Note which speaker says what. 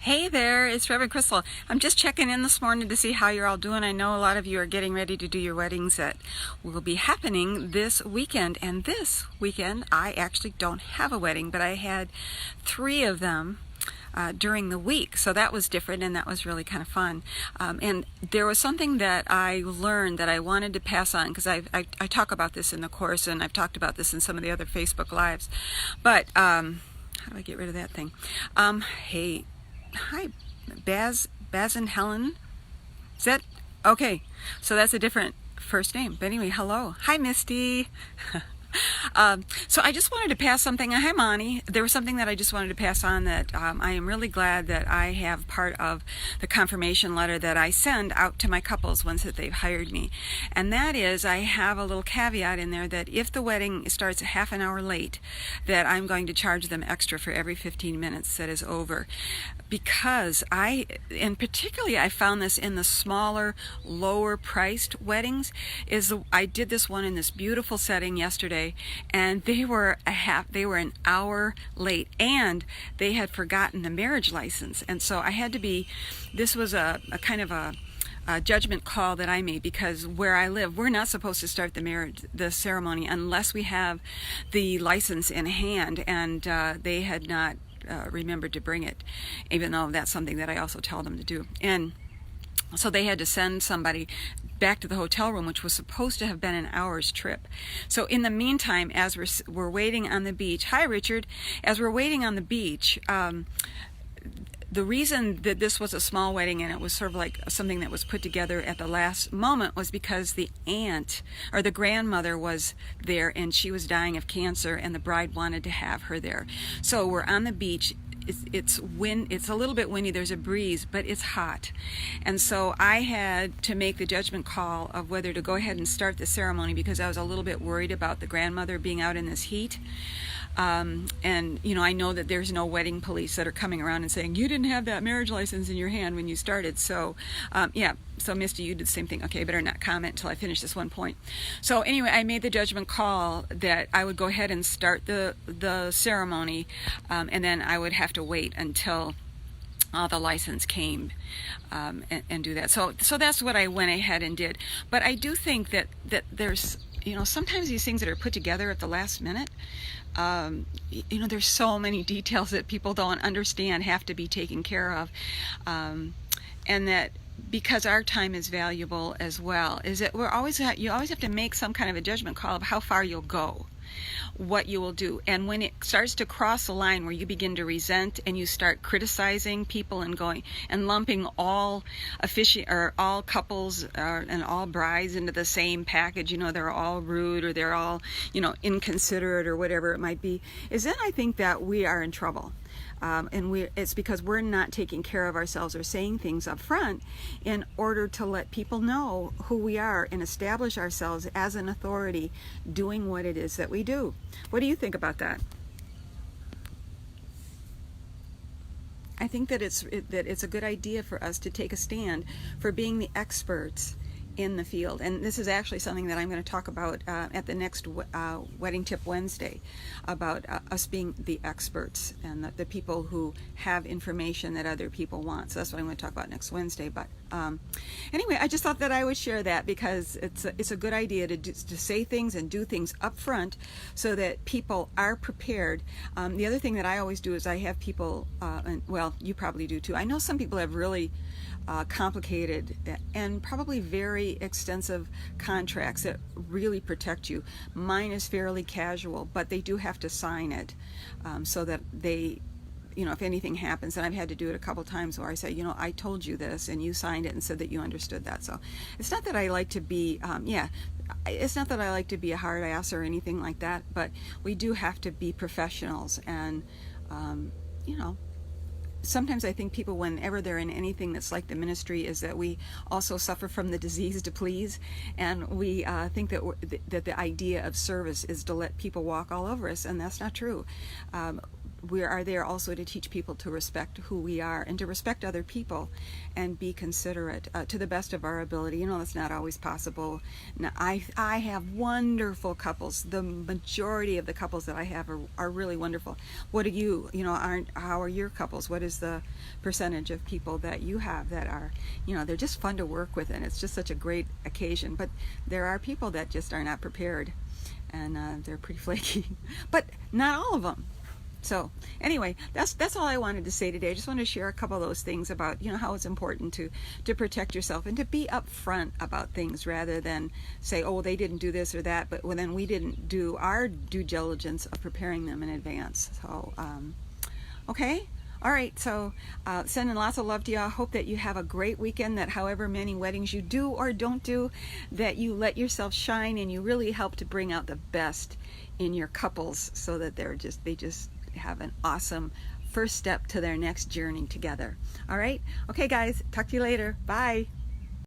Speaker 1: Hey there, it's Reverend Crystal. I'm just checking in this morning to see how you're all doing. I know a lot of you are getting ready to do your weddings that will be happening this weekend. And this weekend, I actually don't have a wedding, but I had 3 of them during the week. So that was different and that was really kind of fun. And there was something that I learned that I wanted to pass on because I talk about this in the course and I've talked about this in some of the other Facebook Lives. But how do I get rid of that thing? Hey. Hi, Baz and Helen. Is that okay? So that's a different first name. But anyway, hello. Hi, Misty. So I just wanted to pass something. Hi, Monty. There was something that I just wanted to pass on that I am really glad that I have part of the confirmation letter that I send out to my couples once that they've hired me. And that is, I have a little caveat in there that if the wedding starts a half an hour late, that I'm going to charge them extra for every 15 minutes that is over. Because and particularly I found this in the smaller, lower priced weddings, I did this one in this beautiful setting yesterday, and they were an hour late, and they had forgotten the marriage license. And so this was a kind of a judgment call that I made, because where I live, we're not supposed to start the ceremony unless we have the license in hand, and they had not remembered to bring it, even though that's something that I also tell them to do. And so they had to send somebody back to the hotel room, which was supposed to have been an hour's trip. So in the meantime, as we're waiting on the beach, hi Richard, as we're waiting on the beach, the reason that this was a small wedding and it was sort of like something that was put together at the last moment was because the aunt or the grandmother was there and she was dying of cancer, and the bride wanted to have her there. So we're on the beach. It's a little bit windy, there's a breeze, but it's hot. And so I had to make the judgment call of whether to go ahead and start the ceremony, because I was a little bit worried about the grandmother being out in this heat. And I know that there's no wedding police that are coming around and saying you didn't have that marriage license in your hand when you started. So so Misty, you did the same thing. Okay, better not comment until I finish this one point. So anyway, I made the judgment call that I would go ahead and start the ceremony, and then I would have to wait until the license came and do that. So that's what I went ahead and did. But I do think that there's, sometimes these things that are put together at the last minute, there's so many details that people don't understand have to be taken care of, and that because our time is valuable as well, is that you always have to make some kind of a judgment call of how far you'll go, what you will do. And when it starts to cross the line where you begin to resent and you start criticizing people and going and lumping all all couples and all brides into the same package, they're all rude or they're all inconsiderate or whatever it might be, is then I think that we are in trouble. It's because we're not taking care of ourselves or saying things up front in order to let people know who we are and establish ourselves as an authority doing what it is that we do. What do you think about that? I think that it's a good idea for us to take a stand for being the experts in the field. And this is actually something that I'm going to talk about at the next Wedding Tip Wednesday, about us being the experts and the people who have information that other people want. So that's what I'm going to talk about next Wednesday. But anyway, I just thought that I would share that because it's a good idea to say things and do things up front so that people are prepared. The other thing that I always do is I have people, and well, you probably do too. I know some people have really complicated and probably very extensive contracts that really protect you. Mine is fairly casual, but they do have to sign it so that they, if anything happens, and I've had to do it a couple times where I say, I told you this and you signed it and said that you understood that. So it's not that I like to be, it's not that I like to be a hard ass or anything like that, but we do have to be professionals. And, sometimes I think people, whenever they're in anything that's like the ministry, is that we also suffer from the disease to please, and we think that the idea of service is to let people walk all over us, and that's not true. we are there also to teach people to respect who we are and to respect other people and be considerate to the best of our ability. You know, that's not always possible. Now, I have wonderful couples. The majority of the couples that I have are really wonderful. What do you know, how are your couples? What is the percentage of people that you have that are, you know, they're just fun to work with, and it's just such a great occasion. But there are people that just are not prepared, and they're pretty flaky, but not all of them. So anyway, that's all I wanted to say today. I just wanted to share a couple of those things about, you know, how it's important to protect yourself and to be upfront about things rather than say, oh, they didn't do this or that, but well, then we didn't do our due diligence of preparing them in advance. So okay. All right, so sending lots of love to y'all. Hope that you have a great weekend, that however many weddings you do or don't do, that you let yourself shine and you really help to bring out the best in your couples so that they just have an awesome first step to their next journey together. All right? Okay, guys, talk to you later. Bye.